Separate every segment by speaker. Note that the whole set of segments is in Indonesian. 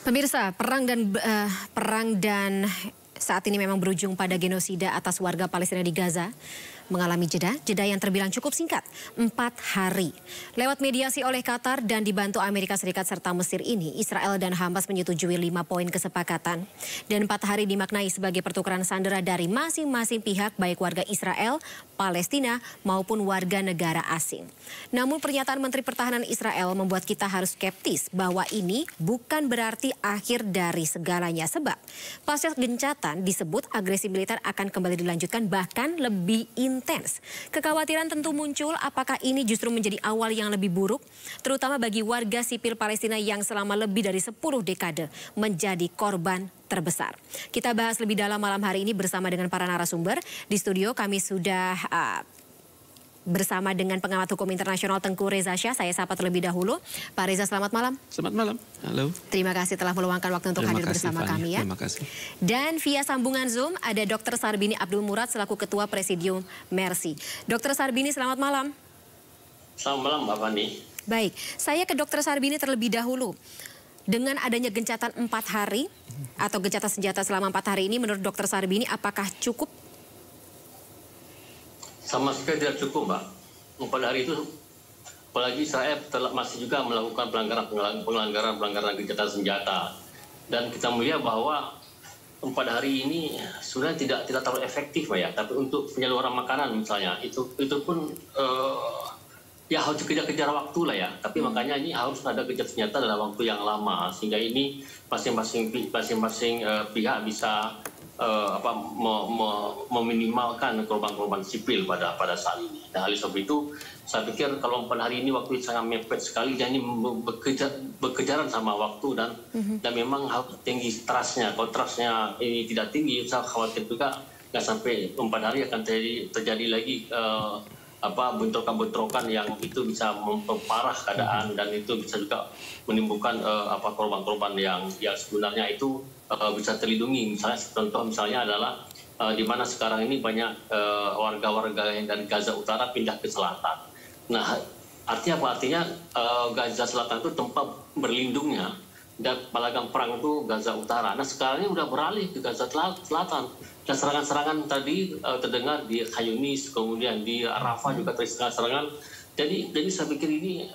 Speaker 1: Pemirsa, perang dan saat ini memang berujung pada genosida atas warga Palestina di Gaza. Mengalami jeda yang terbilang cukup singkat, 4 hari. Lewat mediasi oleh Qatar dan dibantu Amerika Serikat serta Mesir ini, Israel dan Hamas menyetujui 5 poin kesepakatan. Dan 4 hari dimaknai sebagai pertukaran sandera dari masing-masing pihak, baik warga Israel, Palestina, maupun warga negara asing. Namun pernyataan Menteri Pertahanan Israel membuat kita harus skeptis bahwa ini bukan berarti akhir dari segalanya. Sebab pasca gencatan disebut agresi militer akan kembali dilanjutkan, bahkan lebih intens. Kekhawatiran tentu muncul, apakah ini justru menjadi awal yang lebih buruk, terutama bagi warga sipil Palestina yang selama lebih dari 10 dekade menjadi korban terbesar. Kita bahas lebih dalam malam hari ini bersama dengan para narasumber. Di studio kami sudah bersama dengan pengamat hukum internasional Tengku Reza Shah. Saya sapa terlebih dahulu. Pak Reza, selamat malam.
Speaker 2: Selamat malam. Halo.
Speaker 1: Terima kasih telah meluangkan waktu untuk hadir bersama kami ya.
Speaker 2: Terima kasih.
Speaker 1: Dan via sambungan Zoom ada Dr. Sarbini Abdul Murad selaku Ketua Presidium Mercy. Dr. Sarbini, selamat malam.
Speaker 3: Selamat malam, Mbak Fani.
Speaker 1: Baik, saya ke Dr. Sarbini terlebih dahulu. Dengan adanya gencatan 4 hari atau gencatan senjata selama 4 hari ini, menurut Dr. Sarbini apakah cukup?
Speaker 3: Sama sekali tidak cukup, Mbak. Pada hari itu, apalagi Israel masih juga melakukan pelanggaran gencatan senjata. Dan kita melihat bahwa pada hari ini sudah tidak terlalu efektif, Mbak ya. Tapi untuk penyaluran makanan misalnya, itu pun ya harus dikejar-kejar waktu lah ya. Tapi makanya ini harus ada gencatan senjata dalam waktu yang lama, sehingga ini masing-masing pihak bisa meminimalkan korban-korban sipil pada saat ini. Dan oleh sebab itu, saya pikir kalau pada hari ini waktu sangat mepet sekali, dan ini berkejaran sama waktu dan memang harus tinggi trustnya. Kalau trustnya ini tidak tinggi, saya khawatir juga nggak sampai 4 hari akan terjadi lagi bentrokan-bentrokan yang itu bisa memperparah keadaan, dan itu bisa juga menimbulkan korban-korban yang sebenarnya itu bisa terlindungi. Misalnya adalah di mana sekarang ini banyak warga-warga yang dari Gaza Utara pindah ke selatan. Nah, artinya apa? Artinya Gaza Selatan itu tempat berlindungnya, dan palagan perang itu Gaza Utara. Nah, sekarang ini sudah beralih ke Gaza Selatan. Dan serangan-serangan tadi terdengar di Khan Yunis, kemudian di Rafah juga terjadi serangan. Jadi saya pikir ini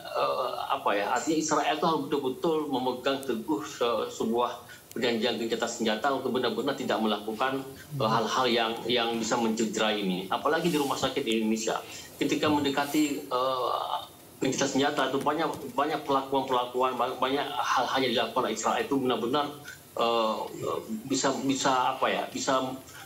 Speaker 3: artinya Israel itu harus betul-betul memegang teguh sebuah perjanjian gencatan senjata untuk benar-benar tidak melakukan hal-hal yang bisa mencederai ini. Apalagi di rumah sakit di Indonesia, ketika mendekati gencatan senjata itu banyak pelakuan, banyak hal-hal yang dilakukan oleh Israel itu benar-benar bisa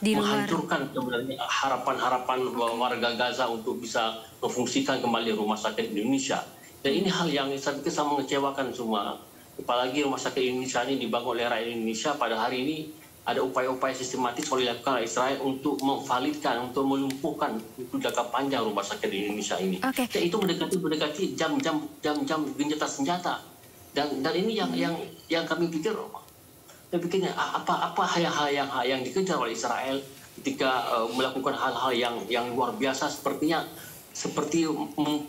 Speaker 3: menghancurkan sebenarnya harapan-harapan warga Gaza untuk bisa memfungsikan kembali rumah sakit Indonesia. Dan ini hal yang saya pikir sangat mengecewakan semua. Apalagi rumah sakit Indonesia ini dibangun oleh rakyat Indonesia. Pada hari ini ada upaya-upaya sistematis oleh dilakukan oleh Israel untuk memvalidkan, untuk melumpuhkan untuk jangka panjang rumah sakit di Indonesia ini. Okay. Dan itu mendekati jam-jam gencatan senjata. Dan ini yang kami pikir. Saya pikirnya apa hal-hal yang dikejar oleh Israel ketika melakukan hal-hal yang luar biasa, seperti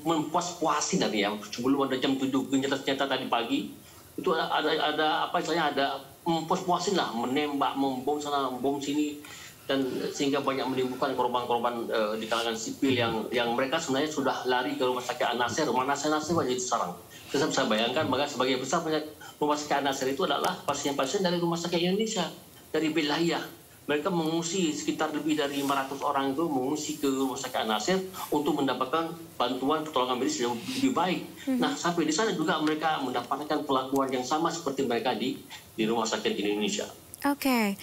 Speaker 3: mempuas-puasi tadi ya. Sebelum ada jam 7 gencatan senjata tadi pagi, itu ada mempuas-puasin lah, menembak, membom sana, membom sini, dan sehingga banyak menimbulkan korban-korban di kalangan sipil yang mereka sebenarnya sudah lari ke rumah sakit An-Nasir. Rumah Nasir banyak diserang. Saya bisa bayangkan, maka sebagai besar rumah sakit An-Nasir itu adalah pasien-pasien dari rumah sakit Indonesia, dari Belahiyah. Mereka mengungsi, sekitar lebih dari 500 orang itu mengungsi ke rumah sakit An-Nasir untuk mendapatkan bantuan pertolongan medis yang lebih baik. Nah, sampai di sana juga mereka mendapatkan perlakuan yang sama seperti mereka di rumah sakit Indonesia.
Speaker 1: Oke,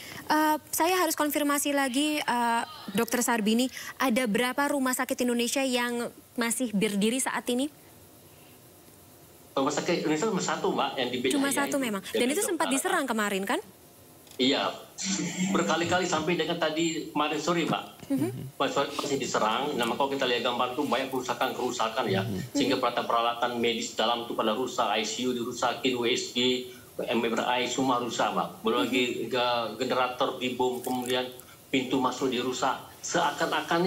Speaker 1: saya harus konfirmasi lagi, Dr. Sarbini, ada berapa rumah sakit Indonesia yang masih berdiri saat ini?
Speaker 3: Rumah sakit Indonesia cuma satu, Mbak, yang di Belahiyah.
Speaker 1: Cuma satu memang, dan itu sempat diserang kemarin kan?
Speaker 3: Iya, berkali-kali sampai dengan kemarin sore, Mbak. Masih diserang. Nah, kalau kita lihat gambar itu banyak kerusakan ya, sehingga peralatan medis dalam itu pada rusak, ICU dirusakin, USG, MRI semua rusak, Mbak. Belum lagi generator dibom, kemudian pintu masuk dirusak. Seakan-akan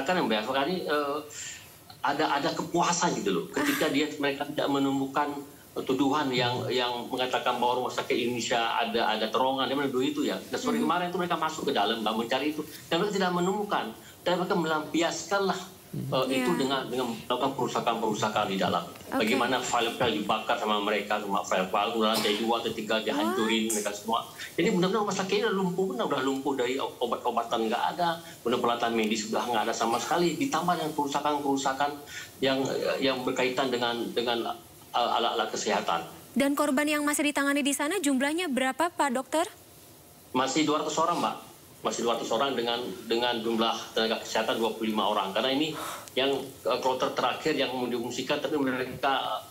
Speaker 3: yang biasa kali ada kepuasan gitu loh, ketika mereka tidak menemukan tuduhan yang mengatakan bahwa rumah sakit Indonesia ada terowongan, dia menuduh itu ya. Dan sore kemarin itu mereka masuk ke dalam mencari itu, dan mereka tidak menemukan, dan mereka melampiaskanlah itu dengan melakukan perusakan di dalam. Bagaimana file-file dibakar sama mereka, semua file-file itu lantai 2 atau 3 dihancurin mereka semua. Jadi benar-benar rumah sakit ini udah lumpuh dari obat-obatan nggak ada, benar peralatan medis sudah nggak ada sama sekali, ditambah dengan kerusakan-kerusakan yang berkaitan dengan alat-alat kesehatan.
Speaker 1: Dan korban yang masih ditangani di sana jumlahnya berapa, Pak Dokter?
Speaker 3: Masih 200 orang, Mbak. Masih 200 orang dengan jumlah tenaga kesehatan 25 orang. Karena ini yang kloter terakhir yang diungsikan, tapi mereka...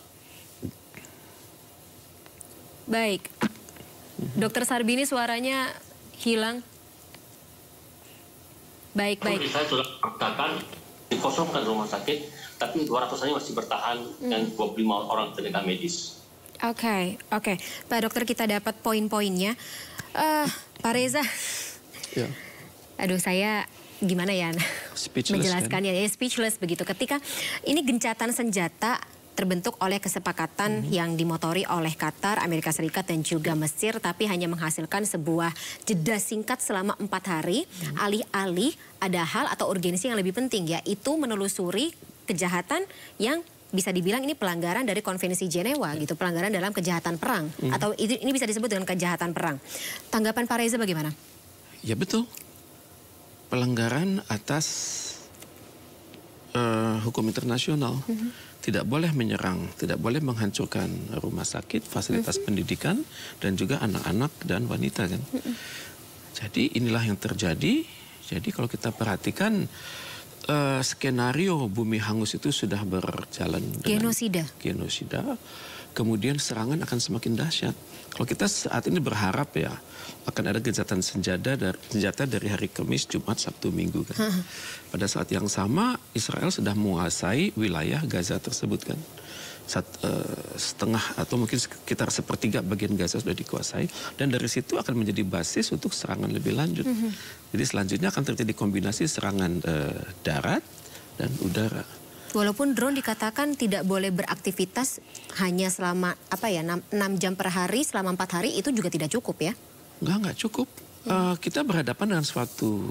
Speaker 1: Baik. Dokter Sarbini suaranya hilang. Baik.
Speaker 3: Saya sudah katakan dikosongkan rumah sakit, tapi 200-nya masih bertahan dengan 25 orang tenaga medis.
Speaker 1: Oke. Pak Dokter, kita dapat poin-poinnya. Pak Reza.
Speaker 2: Ya.
Speaker 1: Aduh, saya gimana ya menjelaskannya, ya speechless begitu. Ketika ini gencatan senjata terbentuk oleh kesepakatan yang dimotori oleh Qatar, Amerika Serikat dan juga Mesir, tapi hanya menghasilkan sebuah jeda singkat selama 4 hari. Alih-alih ada hal atau urgensi yang lebih penting, yaitu menelusuri kejahatan yang bisa dibilang ini pelanggaran dari Konvensi Jenewa gitu, pelanggaran dalam kejahatan perang, atau ini bisa disebut dengan kejahatan perang. Tanggapan Pak Reza bagaimana?
Speaker 2: Ya betul, pelanggaran atas hukum internasional. Tidak boleh menyerang, tidak boleh menghancurkan rumah sakit, fasilitas pendidikan, dan juga anak-anak dan wanita kan. Jadi inilah yang terjadi. Jadi kalau kita perhatikan skenario bumi hangus itu sudah berjalan dengan genosida. Kemudian serangan akan semakin dahsyat. Kalau kita saat ini berharap ya akan ada gencatan senjata dari hari Kamis, Jumat, Sabtu, Minggu kan. Pada saat yang sama Israel sudah menguasai wilayah Gaza tersebut kan. Setengah atau mungkin sekitar sepertiga bagian Gaza sudah dikuasai, dan dari situ akan menjadi basis untuk serangan lebih lanjut. Jadi selanjutnya akan terjadi kombinasi serangan darat dan udara.
Speaker 1: Walaupun drone dikatakan tidak boleh beraktivitas hanya selama 6 jam per hari selama 4 hari, itu juga tidak cukup ya?
Speaker 2: Enggak cukup. Kita berhadapan dengan suatu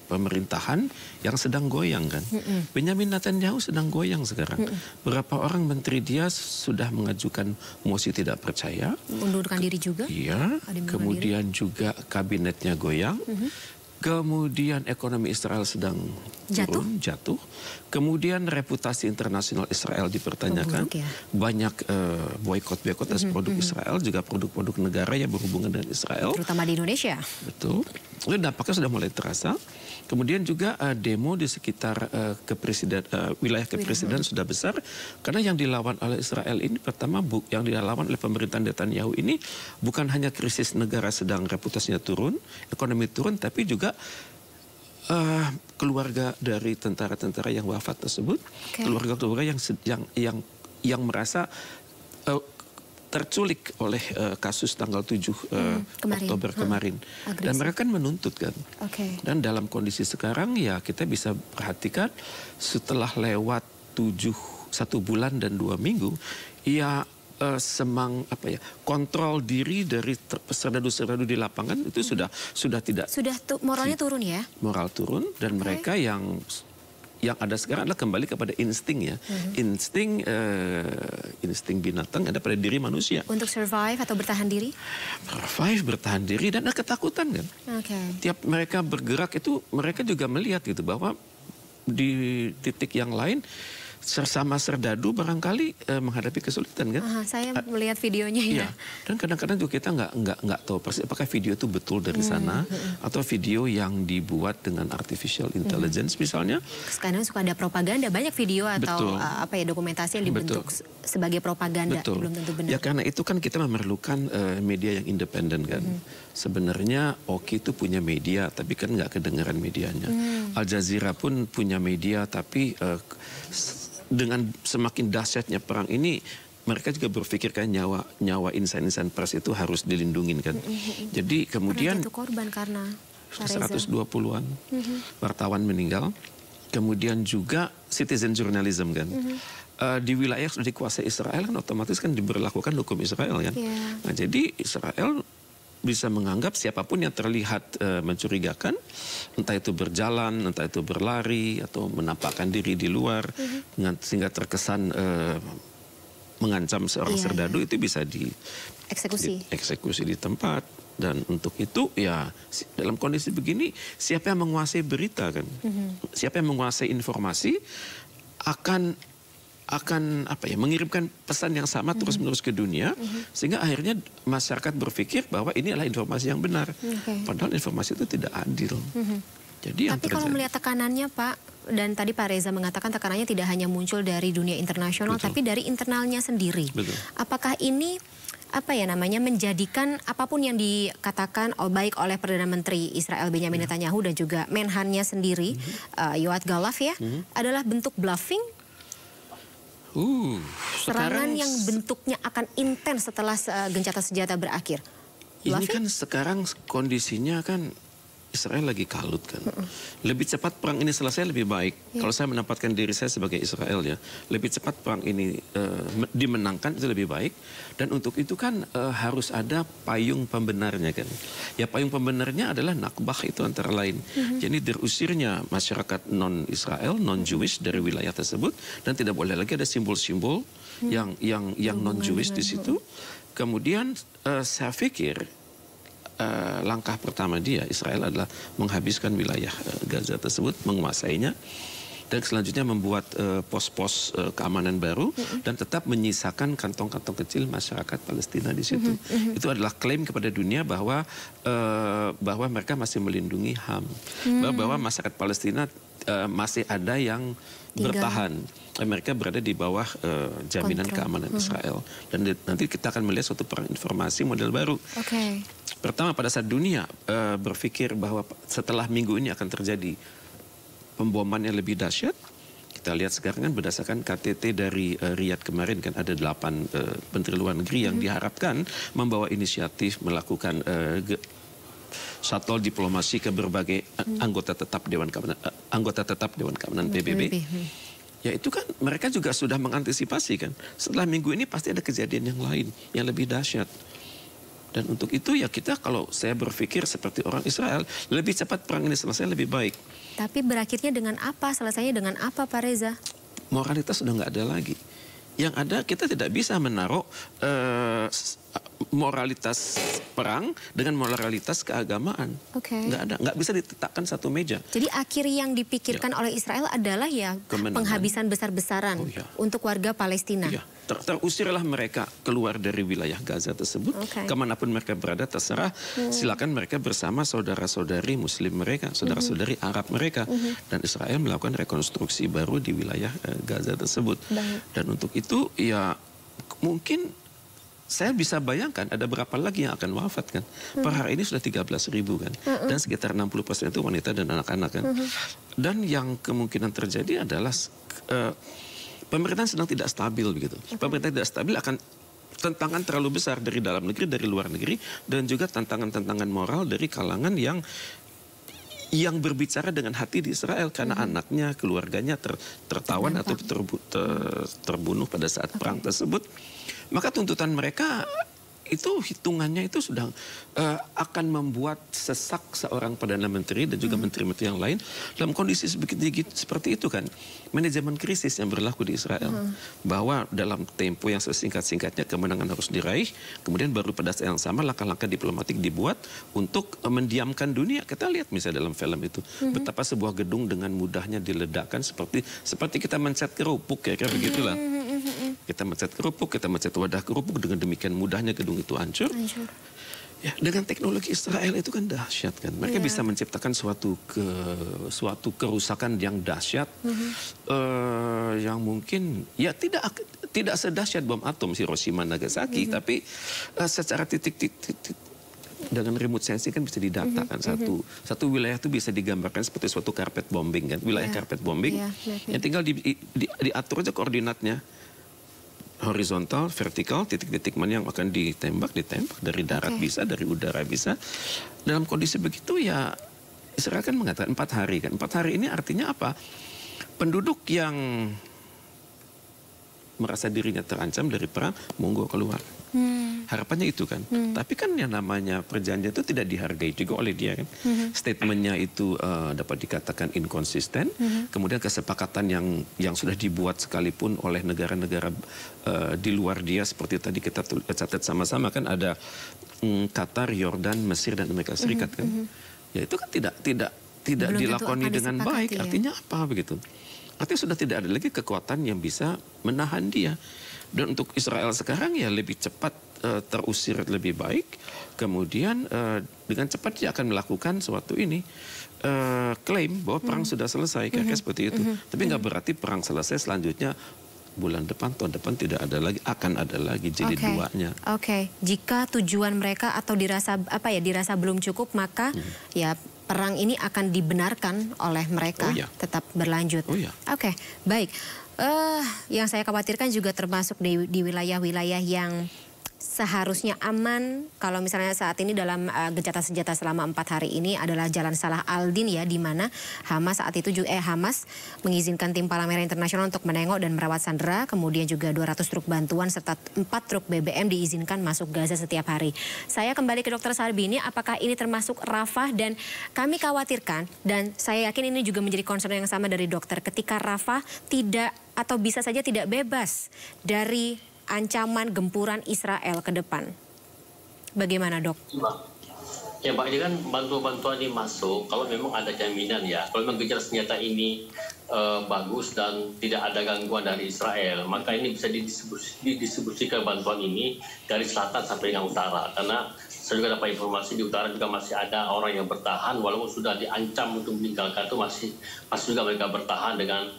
Speaker 2: pemerintahan yang sedang goyang kan. Benjamin Netanyahu sedang goyang sekarang. Berapa orang menteri dia sudah mengajukan mosi tidak percaya.
Speaker 1: Mengundurkan diri juga?
Speaker 2: Iya. Kemudian juga kabinetnya goyang. Kemudian ekonomi Israel sedang jatuh. Kemudian reputasi internasional Israel dipertanyakan. Banyak boykot atas produk Israel, juga produk-produk negara yang berhubungan dengan Israel.
Speaker 1: Terutama di Indonesia.
Speaker 2: Betul. Itu dampaknya sudah mulai terasa. Kemudian juga demo di sekitar wilayah kepresidenan sudah besar. Karena yang dilawan oleh Israel ini pertama, yang dilawan oleh pemerintahan Netanyahu ini bukan hanya krisis negara sedang reputasinya turun, ekonomi turun, tapi juga keluarga dari tentara-tentara yang wafat tersebut, keluarga-keluarga yang merasa terculik oleh kasus tanggal 7 Oktober kemarin. Dan mereka kan menuntut kan. Dan dalam kondisi sekarang ya kita bisa perhatikan setelah lewat 1 bulan dan 2 minggu, ya kontrol diri dari serdadu-serdadu di lapangan itu sudah tidak.
Speaker 1: Moralnya turun ya?
Speaker 2: Moral turun, dan mereka yang ada sekarang adalah kembali kepada insting ya. Insting binatang ada pada diri manusia.
Speaker 1: Untuk survive atau bertahan diri?
Speaker 2: Survive, bertahan diri, dan ada ketakutan kan. Tiap mereka bergerak itu mereka juga melihat gitu bahwa di titik yang lain sesama serdadu barangkali menghadapi kesulitan kan.
Speaker 1: Saya melihat videonya ya.
Speaker 2: Dan kadang-kadang juga kita nggak tahu persis apakah video itu betul dari sana atau video yang dibuat dengan artificial intelligence misalnya.
Speaker 1: Sekarang suka ada propaganda, banyak video atau dokumentasi yang dibentuk sebagai propaganda. Belum tentu benar.
Speaker 2: Ya karena itu kan kita memerlukan media yang independen kan. Sebenarnya Oki itu punya media tapi kan nggak kedengaran medianya. Al Jazeera pun punya media tapi dengan semakin dahsyatnya perang ini, mereka juga berpikirkan nyawa insan-insan pers itu harus dilindungin kan. Jadi kemudian
Speaker 1: korban karena
Speaker 2: 120-an wartawan meninggal. Kemudian juga citizen journalism kan. di wilayah sudah dikuasai Israel kan otomatis kan diberlakukan hukum Israel kan. Nah, jadi Israel bisa menganggap siapapun yang terlihat mencurigakan, entah itu berjalan, entah itu berlari atau menampakkan diri di luar, sehingga terkesan mengancam seorang serdadu itu bisa dieksekusi di tempat. Dan untuk itu ya dalam kondisi begini siapa yang menguasai berita kan, siapa yang menguasai informasi akan apa ya, mengirimkan pesan yang sama terus-menerus ke dunia, sehingga akhirnya masyarakat berpikir bahwa ini adalah informasi yang benar. Padahal informasi itu tidak adil. Jadi
Speaker 1: tapi kalau melihat tekanannya Pak, dan tadi Pak Reza mengatakan tekanannya tidak hanya muncul dari dunia internasional, tapi dari internalnya sendiri. Apakah ini apa ya namanya menjadikan apapun yang dikatakan baik oleh Perdana Menteri Israel Benjamin Netanyahu dan juga Menhannya sendiri Yoav Gallant ya adalah bentuk bluffing? Serangan yang bentuknya akan intens setelah gencatan senjata berakhir.
Speaker 2: Ini kan sekarang kondisinya kan Israel lagi kalut kan. Lebih cepat perang ini selesai lebih baik. Kalau saya menempatkan diri saya sebagai Israel ya, lebih cepat perang ini dimenangkan itu lebih baik. Dan untuk itu kan harus ada payung pembenarnya kan. Ya payung pembenarnya adalah Nakbah itu antara lain. Jadi terusirnya masyarakat non-Israel, non-Jewish dari wilayah tersebut, dan tidak boleh lagi ada simbol-simbol yang non-Jewish di situ. Kemudian saya pikir langkah pertama Israel adalah menghabiskan wilayah Gaza tersebut, menguasainya, dan selanjutnya membuat pos-pos keamanan baru dan tetap menyisakan kantong-kantong kecil masyarakat Palestina di situ. Itu adalah klaim kepada dunia bahwa mereka masih melindungi HAM, bahwa masyarakat Palestina masih ada yang bertahan. Mereka berada di bawah jaminan keamanan Israel. Dan nanti kita akan melihat suatu perang informasi model baru. Pertama, pada saat dunia berpikir bahwa setelah minggu ini akan terjadi pemboman yang lebih dahsyat, kita lihat sekarang kan berdasarkan KTT dari Riyadh kemarin kan ada 8 menteri luar negeri yang diharapkan membawa inisiatif melakukan shuttle diplomasi ke berbagai anggota tetap Dewan Keamanan PBB. Ya itu kan mereka juga sudah mengantisipasi kan. Setelah minggu ini pasti ada kejadian yang lain yang lebih dahsyat. Dan untuk itu ya kita, kalau saya berpikir seperti orang Israel, lebih cepat perang ini selesai lebih baik.
Speaker 1: Tapi berakhirnya dengan apa? Selesainya dengan apa Pak Reza?
Speaker 2: Moralitas sudah nggak ada lagi. Yang ada kita tidak bisa menaruh moralitas perang dengan moralitas keagamaan. Nggak ada, nggak bisa ditetapkan satu meja.
Speaker 1: Jadi akhir yang dipikirkan oleh Israel adalah ya penghabisan besar-besaran untuk warga Palestina.
Speaker 2: Terusirlah mereka keluar dari wilayah Gaza tersebut, kemanapun mereka berada terserah, silakan mereka bersama saudara-saudari Muslim mereka, saudara-saudari Arab mereka, dan Israel melakukan rekonstruksi baru di wilayah Gaza tersebut. Dan untuk itu ya mungkin saya bisa bayangkan ada berapa lagi yang akan wafat kan. Per hari ini sudah 13.000 kan, dan sekitar 60% itu wanita dan anak-anak kan. Dan yang kemungkinan terjadi adalah pemerintahan sedang tidak stabil begitu. Pemerintahan tidak stabil akan tantangan terlalu besar dari dalam negeri, dari luar negeri, dan juga tantangan-tantangan moral dari kalangan yang berbicara dengan hati di Israel karena anaknya, keluarganya tertawan atau terbunuh pada saat perang tersebut. Maka tuntutan mereka itu hitungannya itu sudah akan membuat sesak seorang Perdana Menteri dan juga menteri-menteri yang lain dalam kondisi seperti itu kan. Manajemen krisis yang berlaku di Israel. Bahwa dalam tempo yang sesingkat-singkatnya kemenangan harus diraih, kemudian baru pada saat yang sama langkah-langkah diplomatik dibuat untuk mendiamkan dunia. Kita lihat misalnya dalam film itu, betapa sebuah gedung dengan mudahnya diledakkan seperti kita mencet kerupuk, kira-kira begitulah. Kita mencet kerupuk, kita mencet wadah kerupuk, dengan demikian mudahnya gedung itu hancur. Ya, dengan teknologi Israel itu kan dahsyat kan. Mereka bisa menciptakan suatu kerusakan yang dahsyat, yang mungkin ya tidak sedahsyat bom atom Hiroshima Nagasaki, tapi secara titik-titik dengan remote sensing kan bisa didatakan satu wilayah itu bisa digambarkan seperti suatu carpet bombing kan, wilayah carpet bombing yang tinggal diatur aja koordinatnya. Horizontal, vertikal, titik-titik mana yang akan ditembak dari darat bisa, dari udara bisa. Dalam kondisi begitu ya Israel kan mengatakan 4 hari kan. 4 hari ini artinya apa? Penduduk yang merasa dirinya terancam dari perang, monggo keluar. Harapannya itu kan. Tapi kan yang namanya perjanjian itu tidak dihargai juga oleh dia kan. Statementnya itu dapat dikatakan inkonsisten. Kemudian kesepakatan yang sudah dibuat sekalipun oleh negara-negara di luar dia, seperti tadi kita catat sama-sama kan, ada Qatar, Yordan, Mesir dan Amerika Serikat kan. Ya itu kan tidak dilakoni dengan baik. Ya? Artinya apa begitu? Artinya sudah tidak ada lagi kekuatan yang bisa menahan dia. Dan untuk Israel sekarang ya lebih cepat terusir lebih baik. Kemudian dengan cepat dia akan melakukan suatu ini. Klaim bahwa perang sudah selesai. Kira-kira seperti itu. Tapi nggak berarti perang selesai selanjutnya bulan depan, tahun depan tidak ada lagi, akan ada lagi jilid duanya.
Speaker 1: Jika tujuan mereka atau dirasa belum cukup, maka ya perang ini akan dibenarkan oleh mereka tetap berlanjut. Baik. Yang saya khawatirkan juga termasuk di wilayah-wilayah yang seharusnya aman. Kalau misalnya saat ini dalam gencatan senjata selama 4 hari ini adalah Jalan Salah Aldin ya, di mana Hamas saat itu juga Hamas mengizinkan tim Palang Merah Internasional untuk menengok dan merawat sandera, kemudian juga 200 truk bantuan serta 4 truk BBM diizinkan masuk Gaza setiap hari. Saya kembali ke Dr. Sarbini, apakah ini termasuk Rafah? Dan kami khawatirkan, dan saya yakin ini juga menjadi concern yang sama dari dokter, ketika Rafah tidak atau bisa saja tidak bebas dari ancaman gempuran Israel ke depan. Bagaimana, Dok?
Speaker 3: Ya, Pak, ini kan bantuan ini masuk kalau memang ada jaminan ya. Kalau memang gencatan senjata ini bagus dan tidak ada gangguan dari Israel, maka ini bisa didistribusikan bantuan ini dari selatan sampai dengan utara. Karena saya juga dapat informasi di utara juga masih ada orang yang bertahan, walaupun sudah diancam untuk meninggalkan, itu masih juga mereka bertahan dengan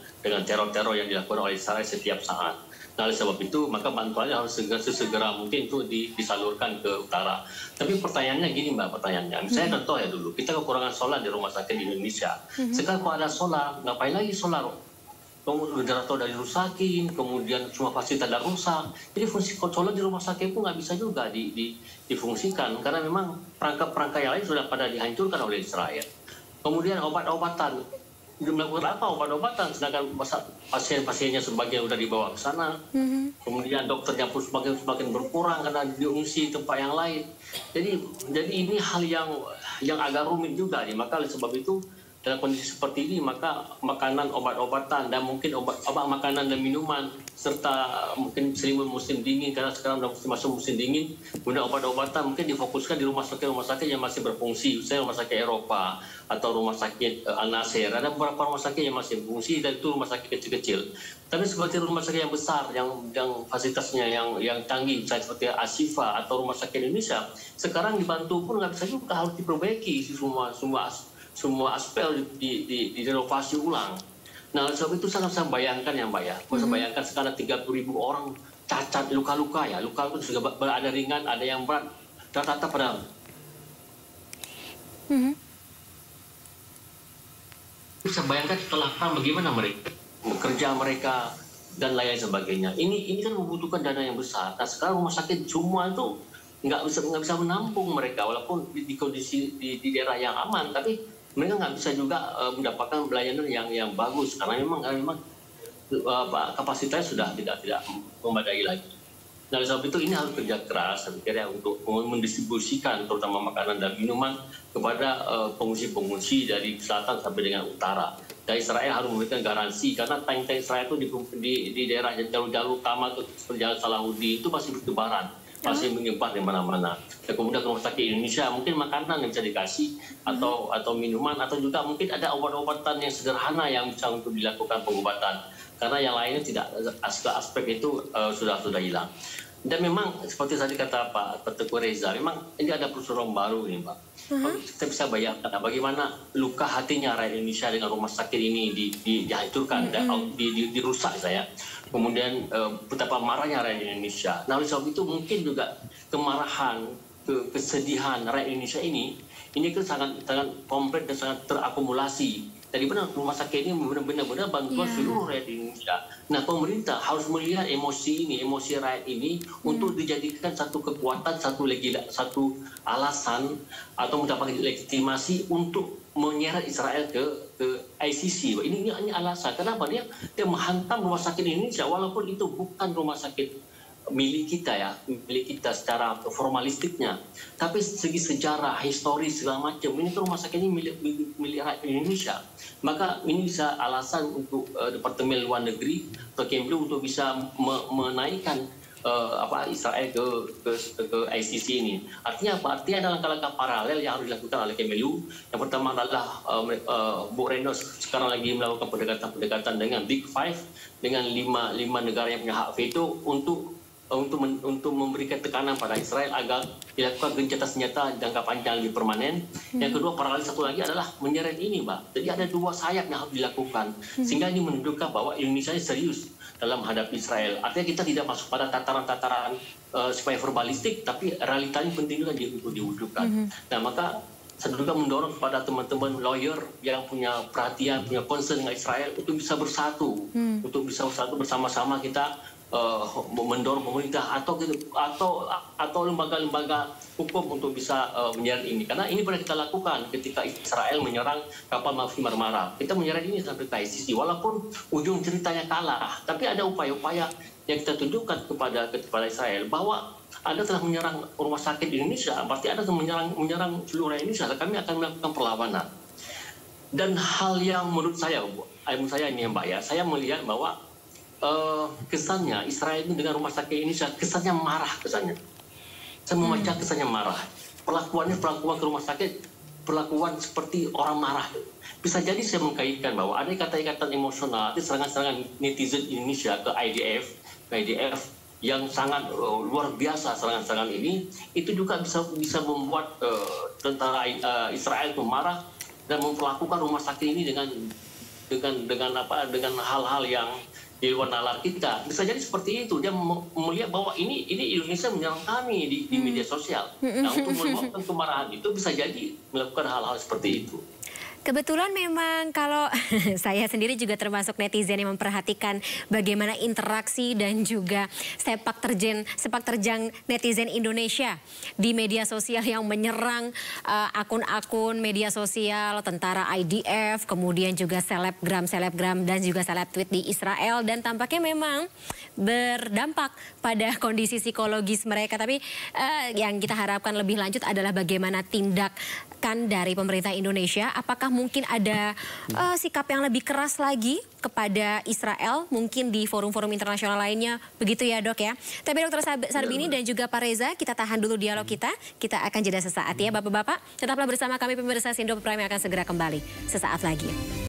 Speaker 3: teror-teror yang dilakukan oleh Israel setiap saat. Nah, oleh sebab itu, maka bantuannya harus sesegera mungkin untuk disalurkan ke utara. Tapi pertanyaannya gini, Mbak, pertanyaannya. Misalnya contoh ya dulu, kita kekurangan solar di rumah sakit di Indonesia. Sekarang kalau ada solar, ngapain lagi solar? Generator dari rusakin, kemudian semua fasilitas ada rusak. Jadi fungsi solar di rumah sakit pun nggak bisa juga difungsikan. Karena memang perangkat-perangkat yang lain sudah pada dihancurkan oleh Israel. Kemudian obat-obatan. Melakukan apa obat-obatan, sedangkan pasien-pasiennya sebagian sudah dibawa ke sana, kemudian dokternya pun semakin berkurang karena diungsi tempat yang lain. Jadi ini hal yang agak rumit juga nih. Maka oleh sebab itu dalam kondisi seperti ini, maka makanan, obat-obatan, dan mungkin obat makanan dan minuman, serta mungkin selimut musim dingin, karena sekarang sudah masuk musim dingin, kemudian obat-obatan mungkin difokuskan di rumah sakit yang masih berfungsi, misalnya rumah sakit Eropa atau rumah sakit Al-Nasir. Ada beberapa rumah sakit yang masih berfungsi, dan itu rumah sakit kecil-kecil. Tapi seperti rumah sakit yang besar, yang fasilitasnya yang canggih, misalnya seperti Ashifa atau rumah sakit Indonesia, sekarang dibantu pun nggak bisa juga, harus diperbaiki semua aspek direnovasi ulang. Nah, sebab itu sangat saya bayangkan ya, Mbak ya. Saya bayangkan sekarang 30.000 orang cacat, luka-luka ya. Luka itu juga ada ringan, ada yang berat. Rata-rata pada bisa bayangkan setelah perang bagaimana mereka bekerja dan lain sebagainya. Ini kan membutuhkan dana yang besar. Nah, sekarang rumah sakit semua itu nggak bisa menampung mereka, walaupun di kondisi di daerah yang aman, tapi mereka nggak bisa juga mendapatkan pelayanan yang bagus karena memang kapasitasnya sudah tidak memadai lagi. Nah, oleh sebab itu ini harus kerja keras, saya pikir ya, untuk mendistribusikan terutama makanan dan minuman kepada pengungsi-pengungsi dari selatan sampai dengan utara. Dan Israel harus memberikan garansi karena tank-tank Israel itu di daerah jalur-jalur utama seperti Jalan Salahuddin itu masih bertebaran, masih menyebar di mana-mana. Dan kemudian ke rumah sakit Indonesia mungkin makanan yang bisa dikasih atau minuman, atau juga mungkin ada obat-obatan yang sederhana yang bisa untuk dilakukan pengobatan. Karena yang lainnya tidak, aspek itu sudah hilang. Dan memang seperti tadi kata Pak Teguh Reza, memang ini ada persoalan baru nih, Pak. Kita bisa bayangkan bagaimana luka hatinya rakyat Indonesia dengan rumah sakit ini dihancurkan, dirusak saya. Kemudian betapa marahnya rakyat Indonesia. Nah, oleh sebab itu mungkin juga kemarahan, kesedihan rakyat Indonesia ini kan sangat kompleks dan sangat terakumulasi. Jadi benar rumah sakit ini benar-benar bantuan seluruh rakyat Indonesia. Nah, pemerintah harus melihat emosi rakyat ini untuk dijadikan satu kekuatan, satu alasan atau mendapat legitimasi untuk menyeret Israel ke ICC. Ini alasan kenapa dia menghantam rumah sakit Indonesia walaupun itu bukan rumah sakit milik kita secara formalistiknya, tapi segi sejarah, historis segala macam ini rumah sakit ini milik rakyat Indonesia. Maka ini bisa alasan untuk Departemen Luar Negeri atau Kemlu untuk bisa menaikkan Israel ke ICC ini. Artinya apa? Artinya ada langkah-langkah paralel yang harus dilakukan oleh Kemlu. Yang pertama adalah Bu Retno sekarang lagi melakukan pendekatan dengan Big Five, dengan lima negara yang punya hak veto untuk memberikan tekanan pada Israel agar dilakukan gencatan senjata jangka panjang lebih permanen. Yang kedua, paralel satu lagi adalah menyeret ini, Mbak. Jadi ada dua sayap yang harus dilakukan. Sehingga ini menunjukkan bahwa Indonesia serius dalam menghadapi Israel. Artinya kita tidak masuk pada tataran-tataran supaya verbalistik, tapi realitanya penting juga untuk diwujudkan. Nah, maka saya juga mendorong kepada teman-teman lawyer yang punya perhatian, punya concern dengan Israel untuk bisa bersatu, untuk bisa bersatu bersama-sama kita mendorong pemerintah atau lembaga-lembaga hukum untuk bisa menyeret ini. Karena ini pernah kita lakukan ketika Israel menyerang kapal Mafi Marmara. Kita menyeret ini sampai ke ICC, walaupun ujung ceritanya kalah. Tapi ada upaya-upaya yang kita tunjukkan kepada Israel bahwa Anda telah menyerang rumah sakit di Indonesia, berarti Anda telah menyerang seluruh Indonesia. Kami akan melakukan perlawanan. Dan hal yang menurut saya ini Mbak ya, saya melihat bahwa kesannya Israel ini dengan rumah sakit Indonesia kesannya marah, kesannya saya membaca kesannya marah, perlakuan ke rumah sakit perlakuan seperti orang marah. Bisa jadi saya mengkaitkan bahwa ada kata-kata emosional, serangan-serangan netizen Indonesia ke IDF yang sangat luar biasa. Serangan-serangan ini itu juga bisa membuat tentara Israel itu marah dan memperlakukan rumah sakit ini dengan hal-hal yang di luar nalar kita. Bisa jadi seperti itu. Dia melihat bahwa ini Indonesia menyerang kami di media sosial. Nah, untuk meluapkan kemarahan itu bisa jadi melakukan hal-hal seperti itu.
Speaker 1: Kebetulan memang kalau saya sendiri juga termasuk netizen yang memperhatikan bagaimana interaksi dan juga sepak terjang netizen Indonesia di media sosial yang menyerang akun-akun media sosial tentara IDF, kemudian juga selebgram dan juga seleb tweet di Israel, dan tampaknya memang berdampak pada kondisi psikologis mereka. Tapi yang kita harapkan lebih lanjut adalah bagaimana tindakan dari pemerintah Indonesia. Apakah mungkin ada sikap yang lebih keras lagi kepada Israel, mungkin di forum-forum internasional lainnya, begitu ya Dok ya. Tapi Dokter Sarbini dan juga Pak Reza, kita tahan dulu dialog kita akan jeda sesaat ya Bapak-Bapak. Tetaplah bersama kami pemirsa Sindo Prime yang akan segera kembali sesaat lagi.